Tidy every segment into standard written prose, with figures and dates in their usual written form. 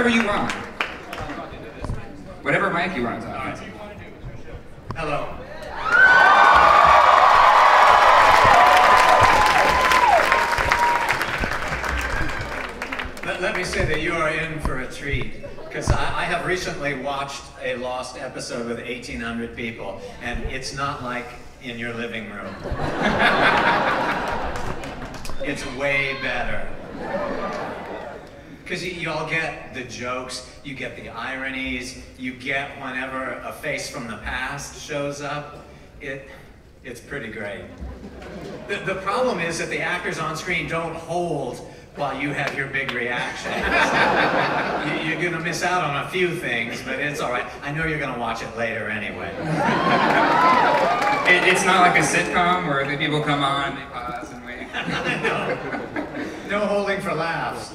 whatever you want. Whatever mic you want to talk about. Hello. Let me say that you are in for a treat, because I have recently watched a lost episode with 1,800 people, and it's not like in your living room. It's way better. Because you all get the jokes, you get the ironies, you get whenever a face from the past shows up. It's pretty great. The problem is that the actors on screen don't hold while you have your big reaction. You're gonna miss out on a few things, but it's all right. I know you're gonna watch it later anyway. It's not like a sitcom where the people come on, they pause and wait. No holding for laughs.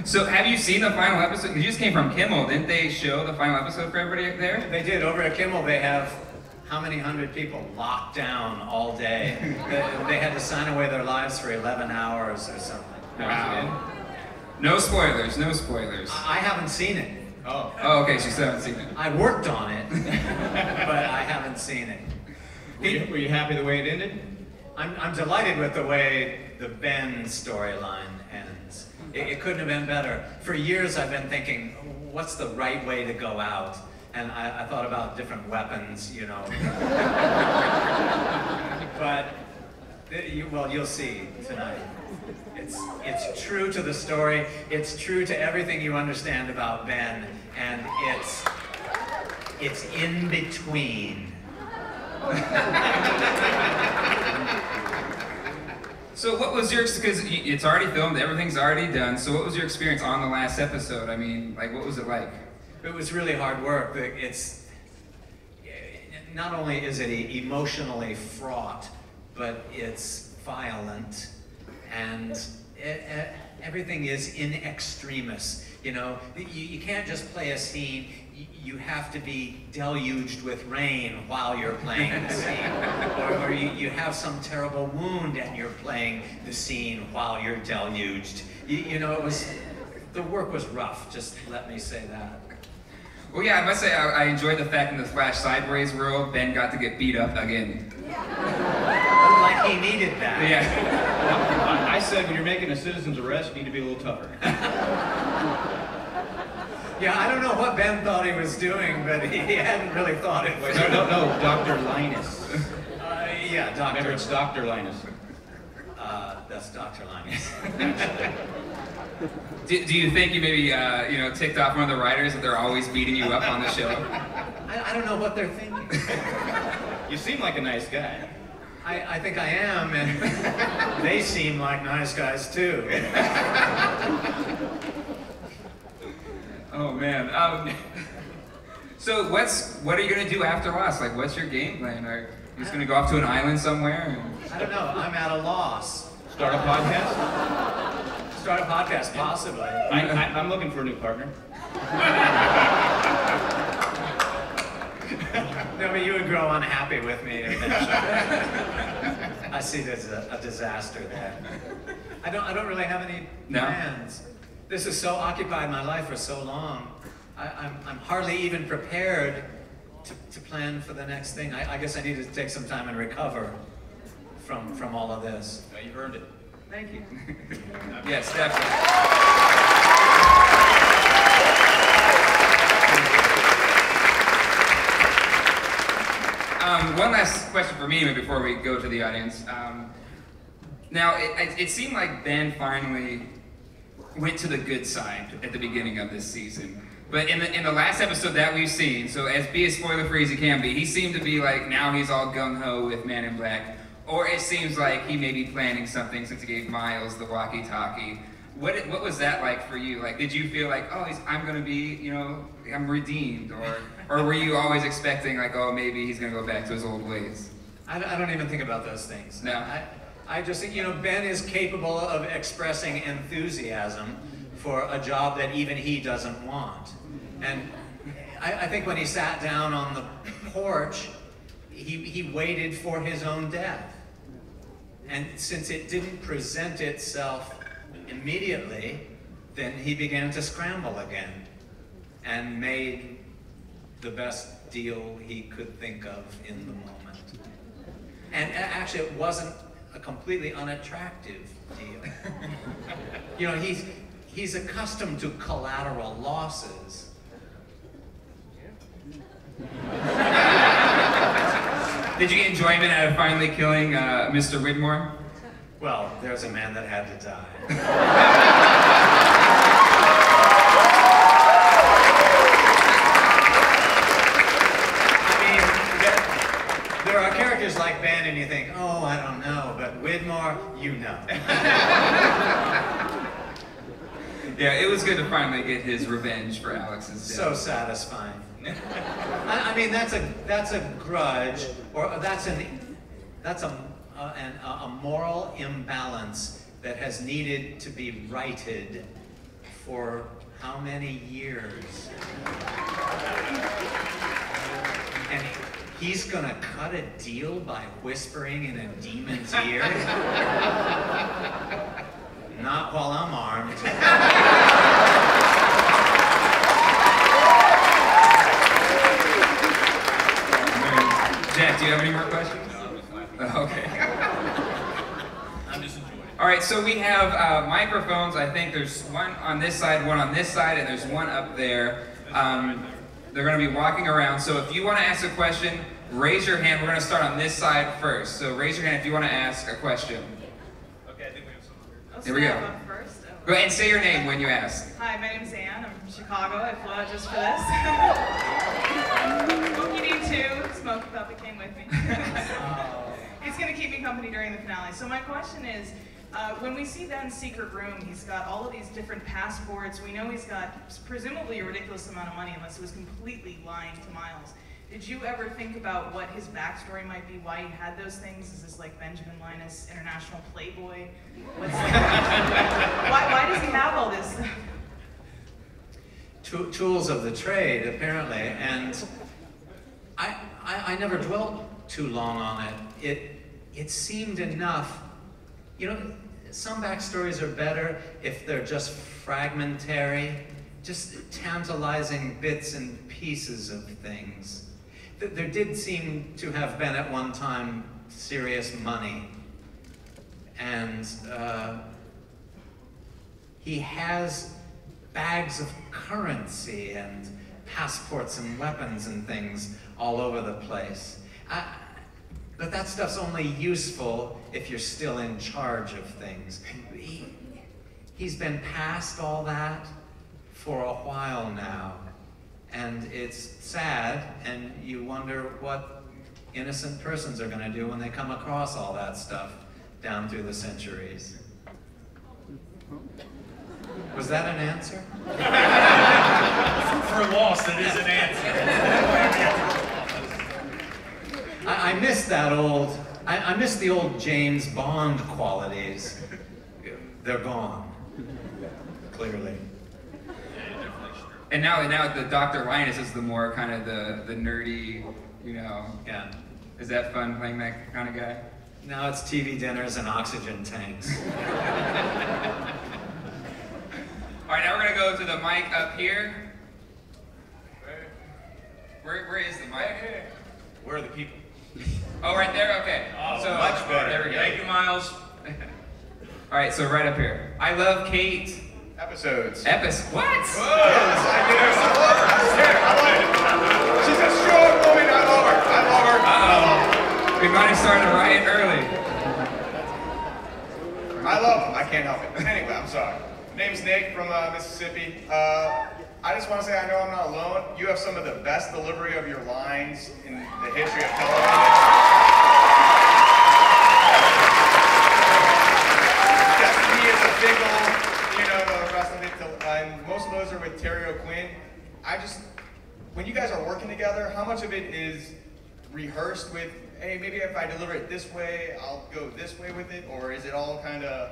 So have you seen the final episode? You just came from Kimmel. Didn't they show the final episode for everybody there? They did. Over at Kimmel, they have how many hundred people locked down all day? They had to sign away their lives for 11 hours or something. Wow. No spoilers, no spoilers. I haven't seen it. Oh, okay, so you still haven't seen it. I worked on it, but I haven't seen it. Were you happy the way it ended? I'm delighted with the way the Ben storyline ends. It couldn't have been better. For years I've been thinking, what's the right way to go out? And I thought about different weapons, you know. But, well, you'll see tonight. It's true to the story, it's true to everything you understand about Ben, and it's in between. So what was your, because it's already filmed, everything's already done, so what was your experience on the last episode? I mean, like, what was it like? It was really hard work. It's, not only is it emotionally fraught, but it's violent, and everything is in extremis. You know, you can't just play a scene. You have to be deluged with rain while you're playing the scene. Or you have some terrible wound and you're playing the scene while you're deluged. You know, the work was rough, just let me say that. Well, yeah, I must say I enjoyed the fact in the Flash Sideways world, Ben got to get beat up again. Like he needed that. Yeah. I said when you're making a citizen's arrest, you need to be a little tougher. Yeah, I don't know what Ben thought he was doing, but he hadn't really thought it was. No, Dr. Linus. Yeah, Dr. Remember, it's Dr. Linus. That's Dr. Linus. Do you think you maybe, ticked off one of the writers that they're always beating you up on the show? I don't know what they're thinking. You seem like a nice guy. I think I am, and they seem like nice guys too. Oh man. So what are you gonna do after Lost? Like, what's your game plan? Are you just gonna go off to an island somewhere? I don't know. I'm at a loss. Start a podcast? Start a podcast, possibly. I'm looking for a new partner. No, but you would grow unhappy with me eventually. I see there's a disaster there. I don't really have any plans. This has so occupied my life for so long. I'm hardly even prepared to plan for the next thing. I guess I need to take some time and recover from all of this. You earned it. Thank you. Yes, definitely. One last question for me before we go to the audience. Now, it seemed like Ben finally went to the good side at the beginning of this season. But in the last episode that we've seen, so as be as spoiler-free as he can be, he seemed to be like, now he's all gung-ho with Man in Black. Or it seems like he may be planning something since he gave Miles the walkie-talkie. What was that like for you? Like, did you feel like, oh, I'm gonna be, I'm redeemed? Or were you always expecting like, oh, maybe he's gonna go back to his old ways? I don't even think about those things. No. I just think, Ben is capable of expressing enthusiasm for a job that even he doesn't want. And I think when he sat down on the porch, he waited for his own death. And since it didn't present itself immediately, then he began to scramble again and made the best deal he could think of in the moment. And actually, it wasn't a completely unattractive deal. You know, he's accustomed to collateral losses. Did you get enjoyment out of finally killing Mr. Widmore? Well, there's a man that had to die. I mean, there are characters like Ben and you think, oh, I don't know, but Widmore, you know. Yeah, it was good to finally get his revenge for Alex's death. So satisfying. I mean, that's a grudge, or that's a moral imbalance that has needed to be righted for how many years? And he's gonna cut a deal by whispering in a demon's ear? Not while I'm armed. Jack, do you have any more questions? Okay. I'm just enjoying it. All right, so we have microphones. I think there's one on this side, one on this side, and there's one up there. They're going to be walking around. So if you want to ask a question, raise your hand. We're going to start on this side first. So raise your hand if you want to ask a question. Okay, I think we have someone here. Here we go. Up first. Go ahead and say your name when you ask. Hi, my name's Ann. I'm from Chicago. I flew out just for this. Hope you do too. Smoke Puppy came with me. He's going to keep me company during the finale. So my question is, when we see Ben's secret room, he's got all of these different passports. We know he's got presumably a ridiculous amount of money, unless it was completely lying to Miles. Did you ever think about what his backstory might be, why he had those things? Is this like Benjamin Linus, international playboy? Why does he have all this stuff? Tools of the trade, apparently, and I never dwelt too long on it. It seemed enough. You know, some backstories are better if they're just fragmentary, just tantalizing bits and pieces of things. There did seem to have been at one time serious money, and he has bags of currency and passports and weapons and things all over the place. But that stuff's only useful if you're still in charge of things. He's been past all that for a while now. And it's sad, and you wonder what innocent persons are going to do when they come across all that stuff down through the centuries. Was that an answer? For Lost, it is an answer. I miss that old, I miss the old James Bond qualities. They're gone, clearly. And now the Dr. Linus is the more kind of the nerdy, you know. Yeah. Is that fun playing that kind of guy? Now it's TV dinners and oxygen tanks. All right, now we're gonna go to the mic up here. Where is the mic? Where are the people? Oh, right there. Okay. Oh, So much better. There we go. Thank you, Miles. All right, so right up here. I love Kate. Episodes. What? Yes, I do. I love it. She's a strong woman. I love her. I love her. Uh-oh. We might have started a riot early. I love them. I can't help it. Anyway, I'm sorry. Name's Nick from Mississippi. I just want to say I know I'm not alone. You have some of the best delivery of your lines in the history of television. Destiny is a big old, you know, the rest of it. And most of those are with Terry O'Quinn. When you guys are working together, how much of it is rehearsed with, hey, maybe if I deliver it this way, I'll go this way with it? Or is it all kind of,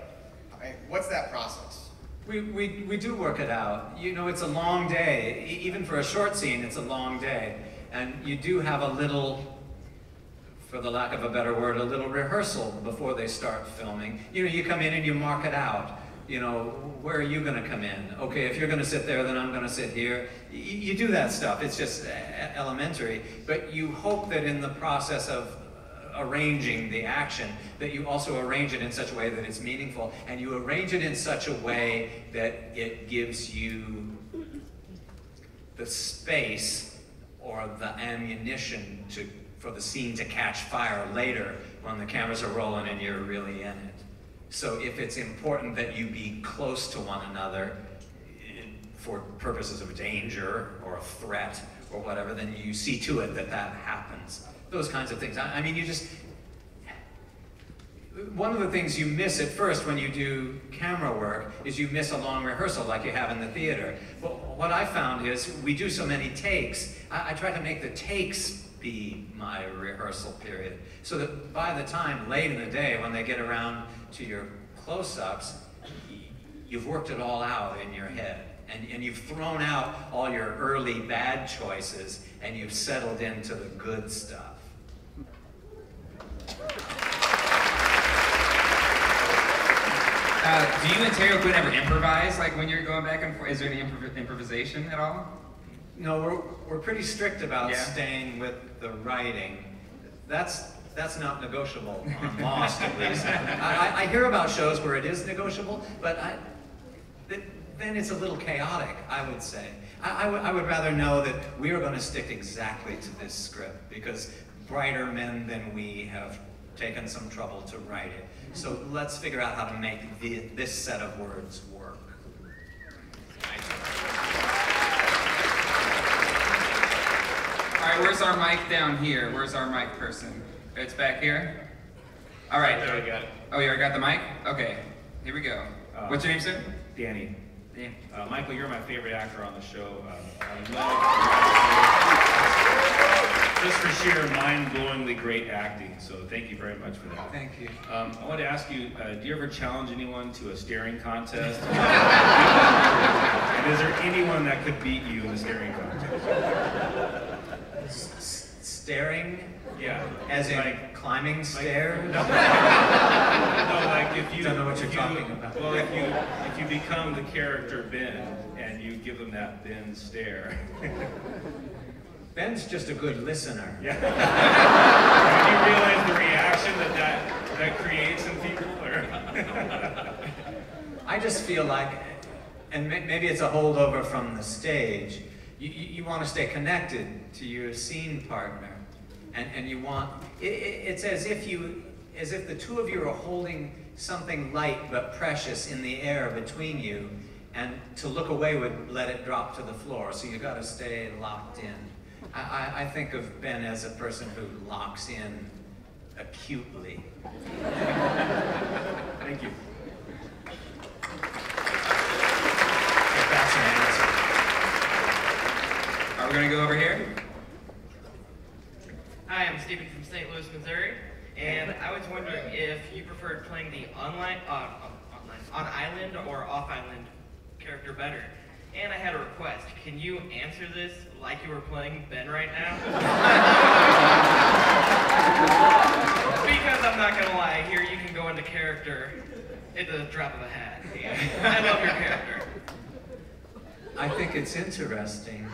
what's that process? We do work it out. You know, it's a long day. Even for a short scene, it's a long day. And you do have a little, for the lack of a better word, a little rehearsal before they start filming. You know, you come in and you mark it out. You know, where are you going to come in? Okay, if you're going to sit there, then I'm going to sit here. You do that stuff. It's just elementary. But you hope that in the process of arranging the action, that you also arrange it in such a way that it's meaningful, and you arrange it in such a way that it gives you the space or the ammunition for the scene to catch fire later when the cameras are rolling and you're really in it. So if it's important that you be close to one another for purposes of danger or a threat or whatever, then you see to it that that happens. Those kinds of things. I mean, one of the things you miss at first when you do camera work is you miss a long rehearsal like you have in the theater. But what I found is we do so many takes, I try to make the takes be my rehearsal period. So that by the time late in the day when they get around to your close-ups, you've worked it all out in your head. And you've thrown out all your early bad choices and you've settled into the good stuff. Do you and Terry Quinn ever improvise, like when you're going back and forth? Is there any improvisation at all? No, we're pretty strict about Yeah. staying with the writing. That's not negotiable on Lost, at least. I hear about shows where it is negotiable, but then it's a little chaotic, I would say. I would rather know that we are going to stick exactly to this script, because brighter men than we have taken some trouble to write it. So let's figure out how to make this set of words work. All right, where's our mic down here? Where's our mic person? It's back here? All right. There, we got it. Oh, you already got the mic? Okay, here we go. What's your name, sir? Danny. Dan. Michael, you're my favorite actor on the show. I love just for sheer mind-blowingly great acting. So thank you very much for that. Thank you. I want to ask you, do you ever challenge anyone to a staring contest? And is there anyone that could beat you in a staring contest? Staring? Yeah. As in like, climbing stairs? No, like if you Don't know what you're if you- talking about. Well, if you become the character Ben and you give them that Ben stare. Ben's just a good listener. Yeah. Do you realize the reaction that creates in people? Or? I just feel like, and maybe it's a holdover from the stage, you want to stay connected to your scene partner. And you want, it's as if the two of you are holding something light but precious in the air between you, and to look away would let it drop to the floor, so you got to stay locked in. I think of Ben as a person who locks in acutely. Thank you. If that's an answer. Are we gonna go over here? Hi, I'm Stephen from St. Louis, Missouri, and I was wondering if you preferred playing the on island or off island character better. And I had a request. Can you answer this like you were playing Ben right now? Because I'm not gonna lie, here you can go into character at the drop of a hat. I love your character. I think it's interesting.